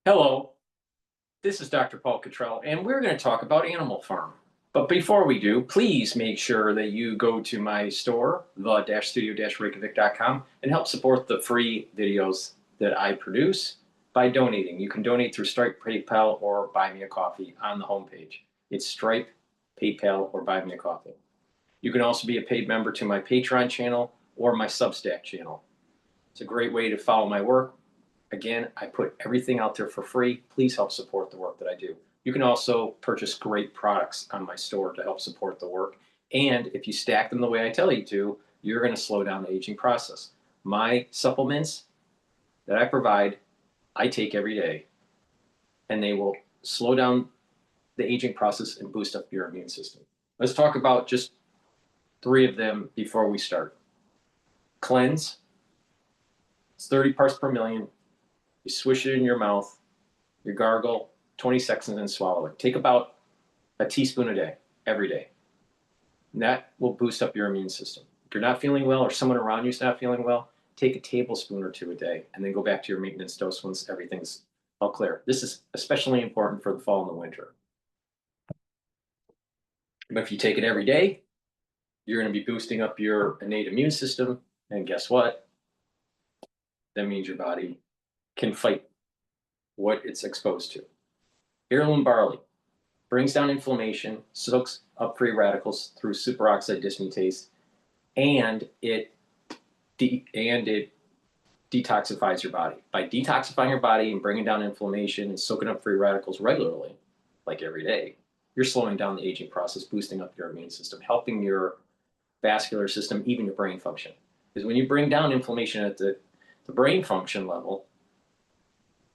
Hello, this is Dr. Paul Cottrell, and we're going to talk about Animal Farm. But before we do, please make sure that you go to my store, the-studio-reykjavik.com, and help support the free videos that I produce by donating. You can donate through Stripe, PayPal, or Buy Me a Coffee on the homepage. It's Stripe, PayPal, or Buy Me a Coffee. You can also be a paid member to my Patreon channel or my Substack channel. It's a great way to follow my work. Again, I put everything out there for free. Please help support the work that I do. You can also purchase great products on my store to help support the work. And if you stack them the way I tell you to, you're going to slow down the aging process. My supplements that I provide, I take every day, and they will slow down the aging process and boost up your immune system. Let's talk about just 3 of them before we start. Cleanse. It's 30 parts per million. You swish it in your mouth, you gargle, 20 seconds, and swallow it. Take about a teaspoon a day, every day. And that will boost up your immune system. If you're not feeling well or someone around you is not feeling well, take a tablespoon or 2 a day, and then go back to your maintenance dose once everything's all clear. This is especially important for the fall and the winter. But if you take it every day, you're going to be boosting up your innate immune system, and guess what? That means your body can fight what it's exposed to. Heirloom barley brings down inflammation, soaks up free radicals through superoxide dismutase, and it detoxifies your body. By detoxifying your body and bringing down inflammation and soaking up free radicals regularly, like every day, you're slowing down the aging process, boosting up your immune system, helping your vascular system, even your brain function. Because when you bring down inflammation at the brain function level,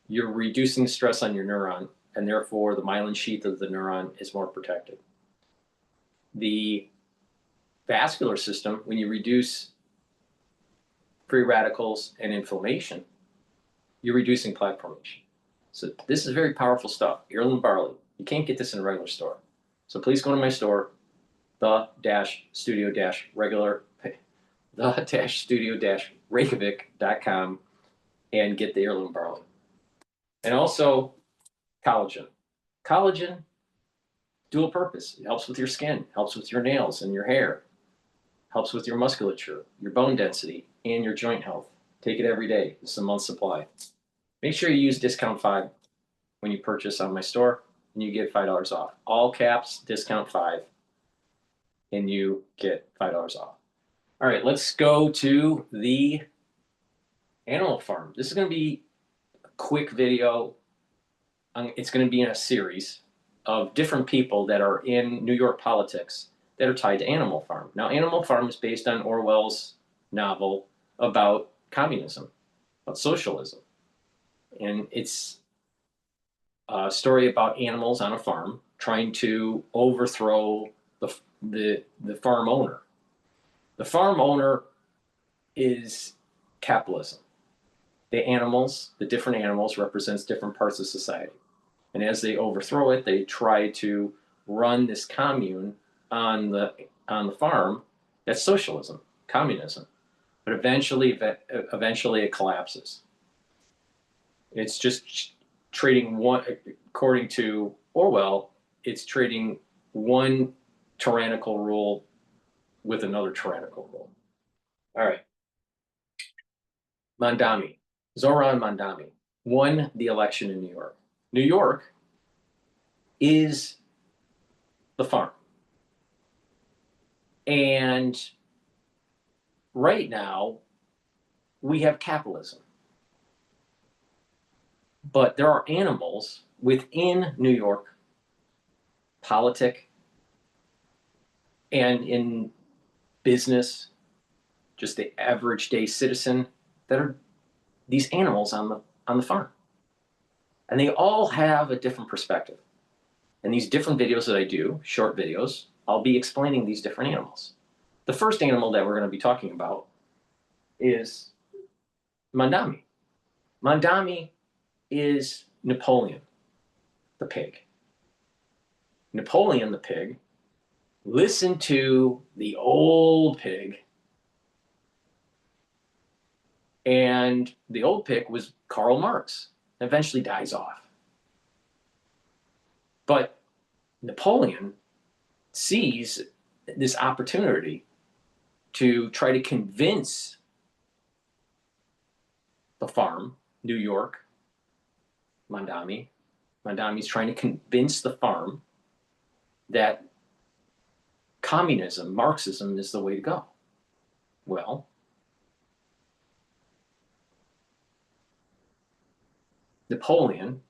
you're reducing stress on your neuron, and therefore the myelin sheath of the neuron is more protected. The vascular system, when you reduce free radicals and inflammation, you're reducing plaque formation. So this is very powerful stuff. Heirloom barley. You can't get this in a regular store. So please go to my store, the-studio-reykjavik.com, and get the heirloom barley. And also collagen. Collagen, dual purpose. It helps with your skin, helps with your nails and your hair, helps with your musculature, your bone density, and your joint health. Take it every day. It's a month's supply. Make sure you use discount 5 when you purchase on my store, and you get $5 off. All caps, discount 5, and you get $5 off. All right, let's go to the Animal Farm. This is going to be quick video. It's going to be in a series of different people that are in New York politics that are tied to Animal Farm. Now, Animal Farm is based on Orwell's novel about communism, about socialism. And it's a story about animals on a farm trying to overthrow the farm owner. The farm owner is capitalism. The different animals represents different parts of society. And as they overthrow it, they try to run this commune on the farm. That's socialism, communism. But eventually it collapses. It's just trading one, according to Orwell, it's trading one tyrannical rule with another tyrannical rule. All right. Mamdani. Zoran Mamdani won the election in New York. New York is the farm. And right now, we have capitalism. But there are animals within New York, politic, and in business, just the average day citizen, that are these animals on the farm. And they all have a different perspective. And these different videos that I do, short videos, I'll be explaining these different animals. The first animal that we're going to be talking about is Mamdani. Mamdani is Napoleon, the pig. Napoleon, the pig, listened to the old pig. And the old pig was Karl Marx. eventually dies off. But Napoleon sees this opportunity to try to convince the farm, New York, Mamdani. Mamdani's trying to convince the farm that communism, Marxism is the way to go. Well, Napoleon,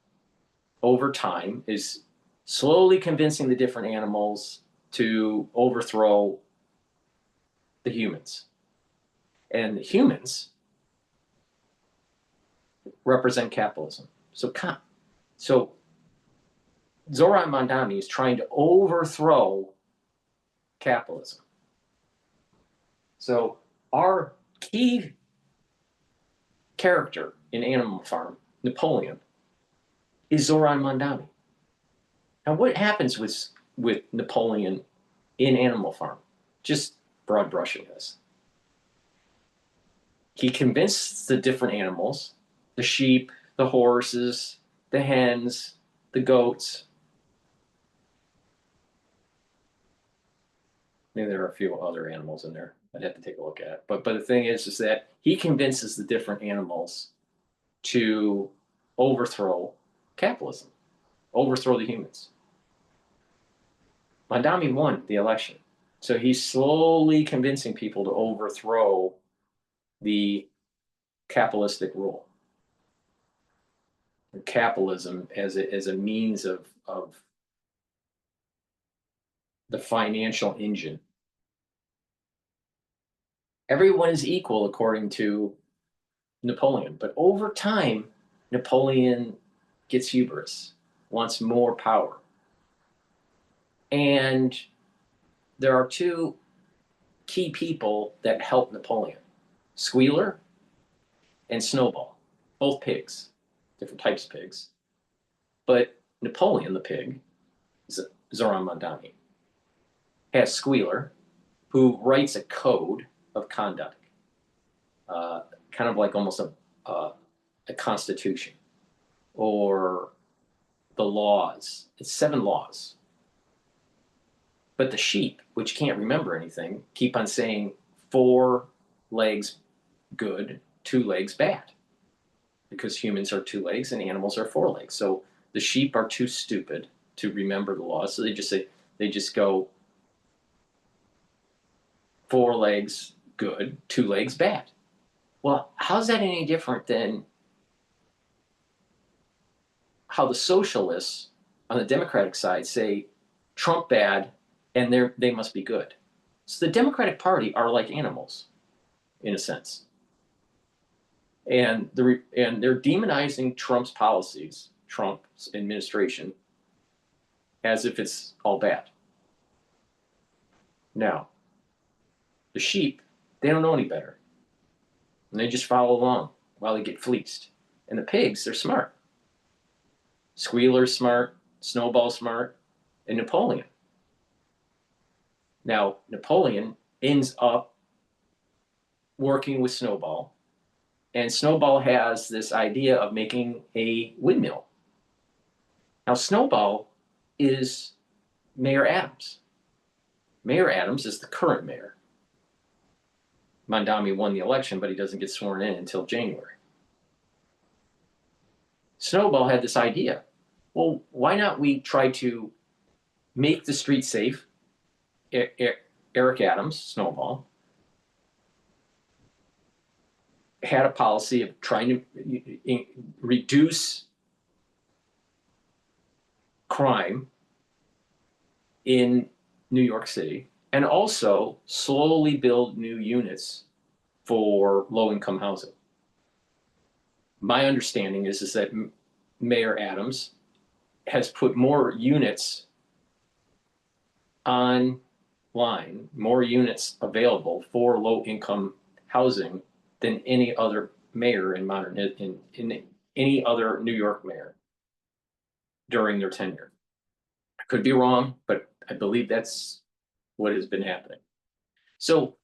over time, is slowly convincing the different animals to overthrow the humans. And the humans represent capitalism. So Zoran Mamdani is trying to overthrow capitalism. So our key character in Animal Farm, Napoleon, is Zoran Mamdani. Now, what happens with Napoleon in Animal Farm? Just broad brushing this. He convinced the different animals, the sheep, the horses, the hens, the goats. Maybe there are a few other animals in there. I'd have to take a look at. But the thing is that he convinces the different animals to overthrow capitalism, overthrow the humans. Mamdani won the election. So he's slowly convincing people to overthrow the capitalistic rule. And capitalism as a means of the financial engine. Everyone is equal according to Napoleon, but over time, Napoleon gets hubris, wants more power. And there are two key people that help Napoleon, Squealer and Snowball, both pigs, different types of pigs. But Napoleon, the pig, Zoran Mamdani, has Squealer, who writes a code of conduct, kind of like almost a constitution, or the laws. It's 7 laws. But the sheep, which can't remember anything, keep on saying 4 legs good, 2 legs bad, because humans are 2 legs and animals are 4 legs. So the sheep are too stupid to remember the laws, so they just go 4 legs good, 2 legs bad. Well, how's that any different than how the socialists on the Democratic side say Trump bad and they must be good? So the Democratic Party are like animals, in a sense. And they're demonizing Trump's policies, Trump's administration, as if it's all bad. Now, the sheep, they don't know any better. And they just follow along while they get fleeced. And the pigs, they're smart. Squealer's smart, Snowball's smart, and Napoleon. Now, Napoleon ends up working with Snowball, and Snowball has this idea of making a windmill. Now, Snowball is Mayor Adams. Mayor Adams is the current mayor. Mamdani won the election, but he doesn't get sworn in until January. Snowball had this idea. Well, why not we try to make the street safe? Eric Adams, Snowball, had a policy of trying to reduce crime in New York City, and also slowly build new units for low-income housing. My understanding is that Mayor Adams has put more units online, more units available for low-income housing than any other mayor in any other New York mayor during their tenure. I could be wrong, but I believe that's what has been happening. So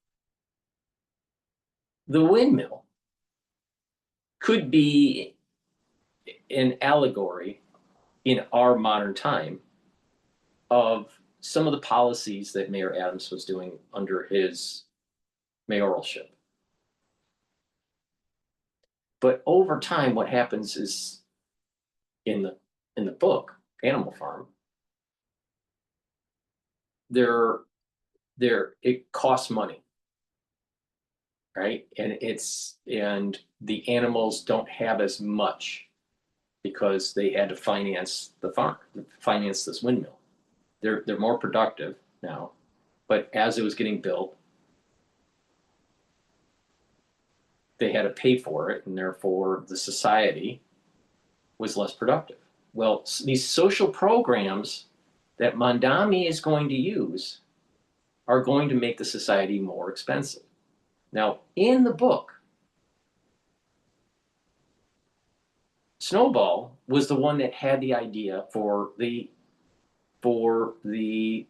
the windmill could be an allegory in our modern time of some of the policies that Mayor Adams was doing under his mayoralship. But over time, what happens is in the book, Animal Farm, it costs money, right? And the animals don't have as much because they had to finance the farm, finance this windmill. They're more productive now, but as it was getting built, they had to pay for it, and therefore the society was less productive. Well, these social programs that Mamdani is going to use are going to make the society more expensive. Now, in the book, Snowball was the one that had the idea for the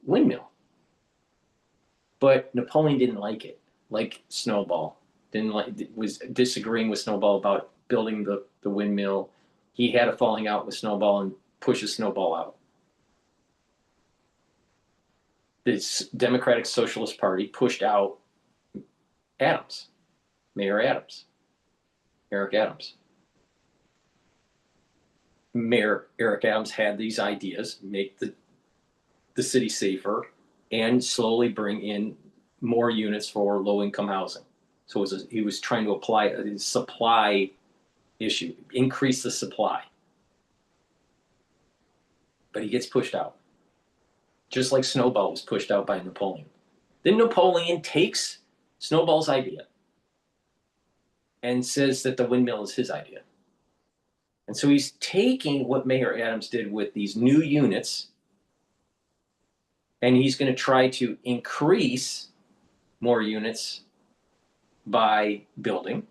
windmill, but Napoleon didn't like it. Like Snowball was disagreeing with Snowball about building the windmill. He had a falling out with Snowball and pushes Snowball out. The Democratic Socialist Party pushed out Adams, Mayor Adams, Eric Adams. Mayor Eric Adams had these ideas, make the city safer, and slowly bring in more units for low-income housing. So he was trying to apply a supply issue, increase the supply. But he gets pushed out, just like Snowball was pushed out by Napoleon. Then Napoleon takes Snowball's idea and says that the windmill is his idea. And so he's taking what Mayor Adams did with these new units, and he's going to try to increase more units by building,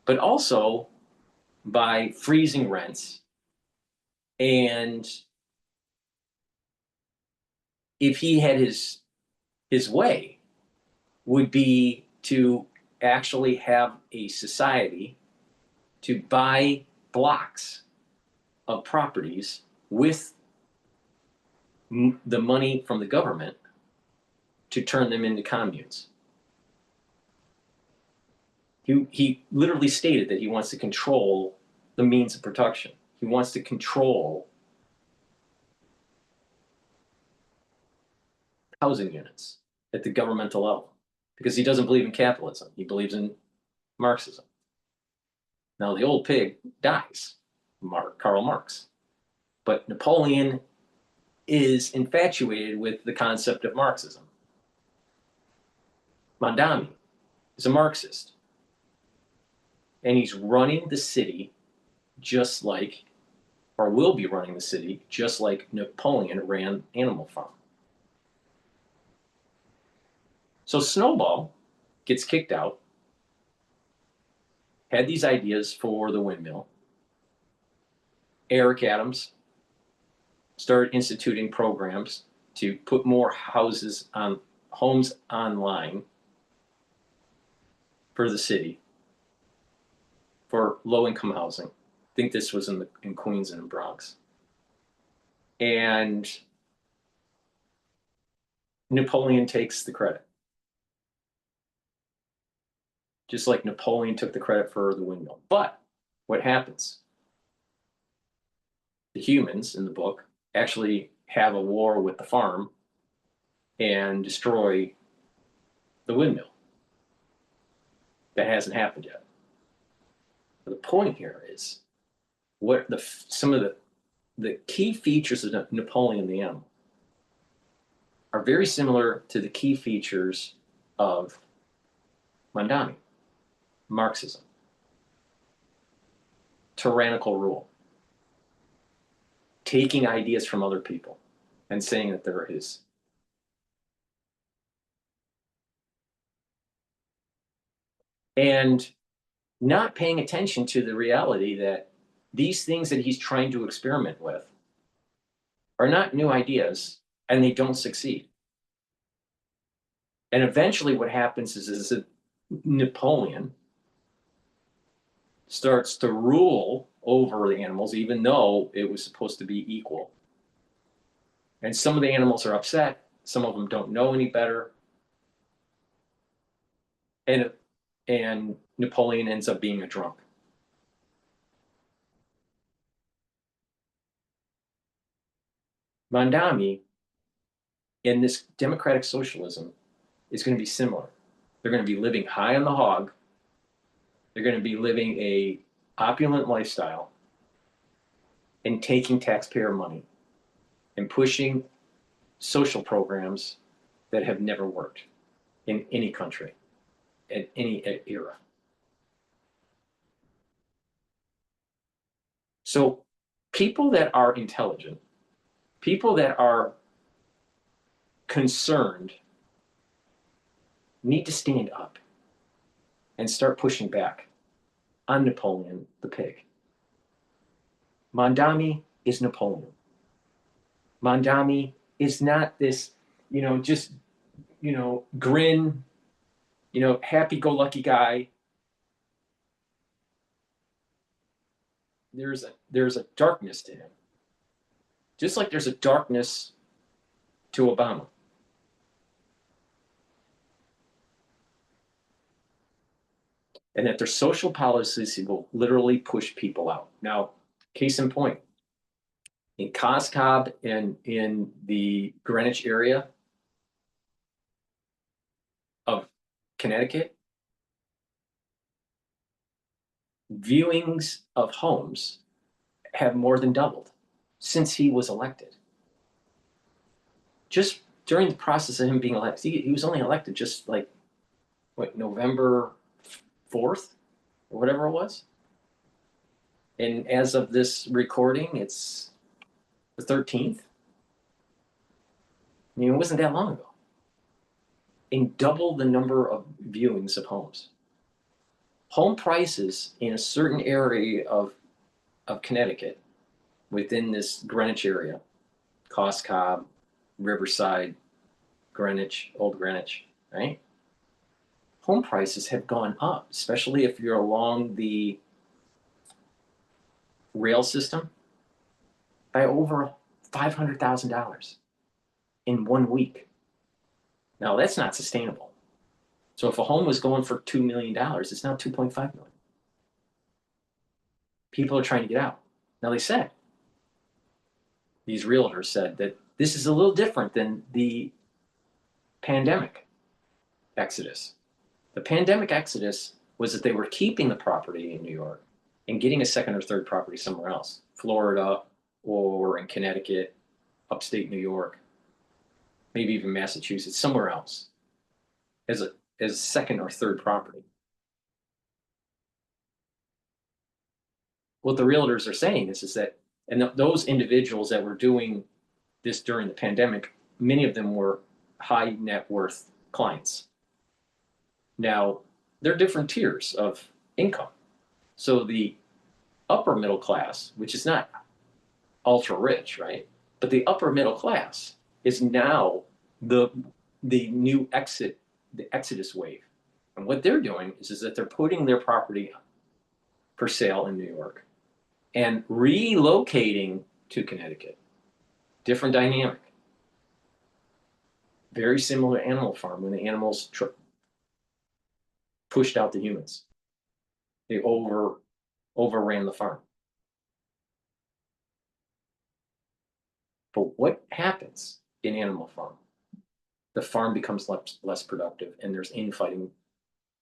but also by freezing rents. And if he had his way, would be to actually have a society to buy blocks of properties with the money from the government to turn them into communes. He literally stated that he wants to control the means of production. He wants to control housing units at the governmental level because he doesn't believe in capitalism. He believes in Marxism. Now, the old pig dies, Karl Marx. But Napoleon is infatuated with the concept of Marxism. Mamdani is a Marxist. And he's running the city just like, or will be running the city just like Napoleon ran Animal Farm. So Snowball gets kicked out, had these ideas for the windmill. Eric Adams started instituting programs to put more homes online for the city for low-income housing. I think this was in Queens and in Bronx. And Napoleon takes the credit. Just like Napoleon took the credit for the windmill. But what happens? The humans in the book actually have a war with the farm and destroy the windmill. That hasn't happened yet. But the point here is what some of the key features of Napoleon the Animal are very similar to the key features of Mamdani, Marxism, tyrannical rule, taking ideas from other people and saying that they're his. And not paying attention to the reality that these things that he's trying to experiment with are not new ideas and they don't succeed. And eventually what happens is that Napoleon starts to rule over the animals, even though it was supposed to be equal. And some of the animals are upset. Some of them don't know any better. And Napoleon ends up being a drunk. Mamdani in this democratic socialism is going to be similar. They're going to be living high on the hog. They're going to be living a opulent lifestyle and taking taxpayer money and pushing social programs that have never worked in any country at any era. So people that are intelligent, people that are concerned, need to stand up and start pushing back on Napoleon the pig. Mamdani is Napoleon. Mamdani is not this, just, grin, happy-go-lucky guy. There's a darkness to him. Just like there's a darkness to Obama. And that their social policies will literally push people out. Now, case in point, in Costcob and in the Greenwich area of Connecticut, viewings of homes have more than doubled since he was elected. Just during the process of him being elected, he was only elected just like, November 4th or whatever it was. And as of this recording, it's the 13th. It wasn't that long ago. And double the number of viewings of homes. Home prices in a certain area of Connecticut, within this Greenwich area, Costcob, Riverside, Greenwich, Old Greenwich, right? Home prices have gone up, especially if you're along the rail system, by over $500,000 in 1 week. Now, that's not sustainable. So if a home was going for $2 million, it's now $2.5 million. People are trying to get out. Now, these realtors said that this is a little different than the pandemic exodus. The pandemic exodus was that they were keeping the property in New York and getting a second or third property somewhere else, Florida or in Connecticut, upstate New York, maybe even Massachusetts, somewhere else, as a second or third property. What the realtors are saying is that, and those individuals that were doing this during the pandemic, many of them were high net worth clients. Now, there are different tiers of income. So the upper middle class, which is not ultra rich, right? But the upper middle class is now the new the exodus wave. And what they're doing is that they're putting their property for sale in New York and relocating to Connecticut. Different dynamic. Very similar to Animal Farm when the animals pushed out the humans. They overran the farm. But what happens in Animal Farm? The farm becomes less productive and there's infighting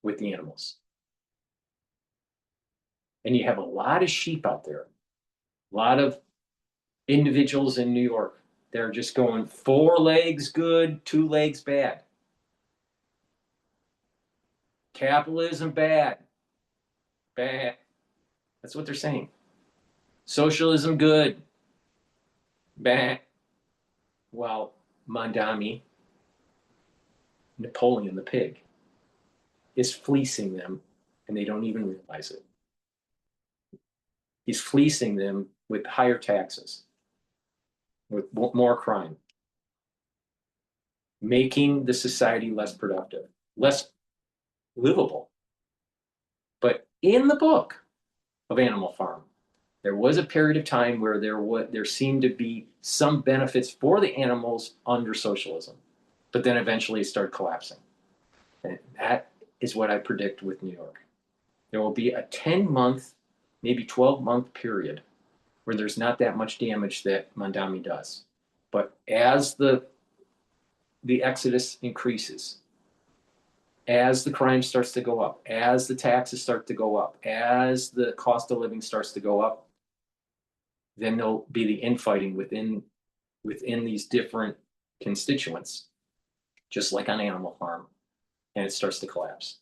with the animals. And you have a lot of sheep out there, a lot of individuals in New York. They're just going 4 legs good, 2 legs bad. Capitalism bad. Bad. That's what they're saying. Socialism good. Bad. Well, Mamdani, Napoleon the pig, is fleecing them and they don't even realize it. He's fleecing them with higher taxes, with more crime, making the society less productive, less livable. But in the book of Animal Farm, There was a period of time where there seemed to be some benefits for the animals under socialism, but then eventually it started collapsing. And that is what I predict with New York. There will be a 10-month, maybe 12-month period where there's not that much damage that Mamdani does. But as the exodus increases, as the crime starts to go up, as the taxes start to go up, as the cost of living starts to go up, then there'll be the infighting within these different constituents, just like on Animal Farm, and it starts to collapse.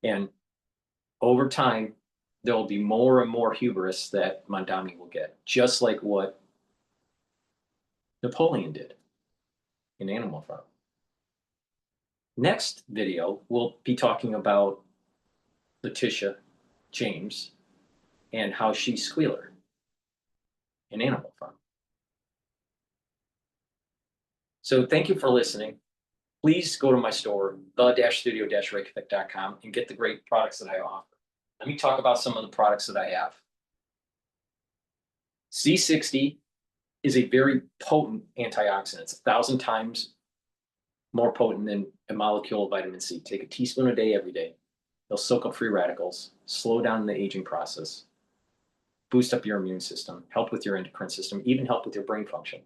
And over time, there will be more and more hubris that Mamdani will get, just like what Napoleon did in Animal Farm. Next video, we'll be talking about Letitia James and how she's Squealer in Animal Farm. So thank you for listening. Please go to my store, the-studio-reykjavik.com, and get the great products that I offer. Let me talk about some of the products that I have. C60 is a very potent antioxidant. It's 1,000 times more potent than a molecule of vitamin C. Take a teaspoon a day every day. They'll soak up free radicals, slow down the aging process, boost up your immune system, help with your endocrine system, even help with your brain function,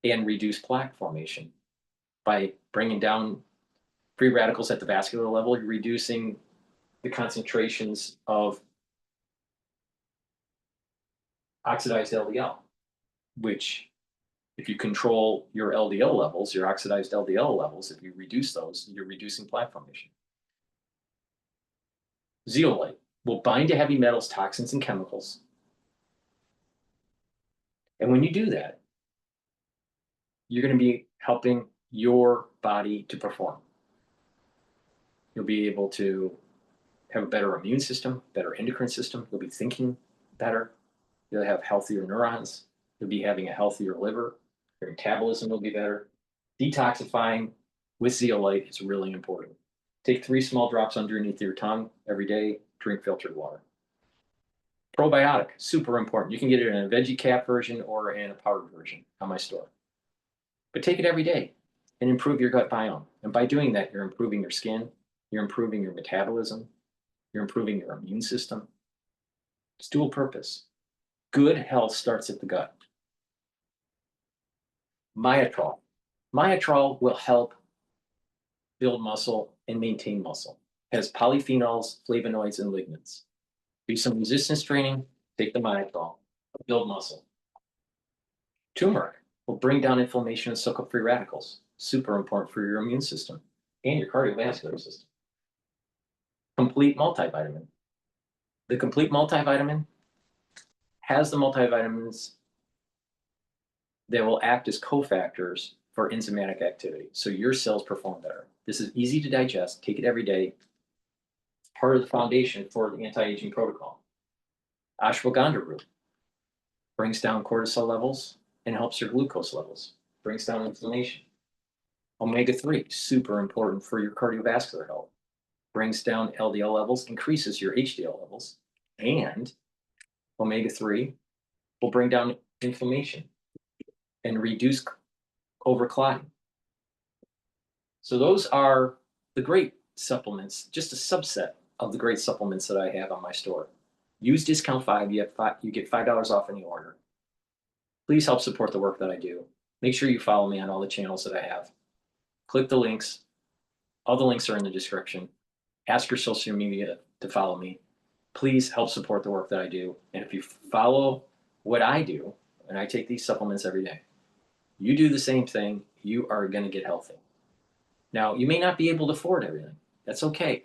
and reduce plaque formation. By bringing down free radicals at the vascular level, you're reducing the concentrations of oxidized LDL, which, if you control your LDL levels, your oxidized LDL levels, if you reduce those, you're reducing plaque formation. Zeolite will bind to heavy metals, toxins, and chemicals. And when you do that, you're going to be helping your body to perform. You'll be able to have a better immune system, better endocrine system. You'll be thinking better. You'll have healthier neurons. You'll be having a healthier liver. Your metabolism will be better. Detoxifying with zeolite is really important. Take 3 small drops underneath your tongue every day. Drink filtered water. Probiotic, super important. You can get it in a veggie cap version or in a powdered version on my store. But take it every day and improve your gut biome. And by doing that, you're improving your skin, you're improving your metabolism, you're improving your immune system. It's dual purpose. Good health starts at the gut. Myotrol. Myotrol will help build muscle and maintain muscle. It has polyphenols, flavonoids, and lignans. Do some resistance training, take the Myotrol, build muscle. Turmeric will bring down inflammation and soak up free radicals. Super important for your immune system and your cardiovascular system. Complete multivitamin. The complete multivitamin has the multivitamins that will act as cofactors for enzymatic activity, so your cells perform better. This is easy to digest. Take it every day. It's part of the foundation for the anti-aging protocol. Ashwagandha root brings down cortisol levels and helps your glucose levels, brings down inflammation. Omega-3, super important for your cardiovascular health, brings down LDL levels, increases your HDL levels, and omega-3 will bring down inflammation and reduce overclotting. So those are the great supplements, just a subset of the great supplements that I have on my store. Use discount 5, you get $5 off any order. Please help support the work that I do. Make sure you follow me on all the channels that I have. Click the links. All the links are in the description. Ask your social media to follow me. Please help support the work that I do. And if you follow what I do, and I take these supplements every day, you do the same thing, you are going to get healthy. Now, you may not be able to afford everything. That's okay.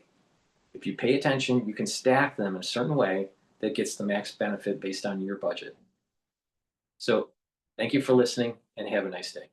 If you pay attention, you can stack them in a certain way that gets the max benefit based on your budget. So thank you for listening and have a nice day.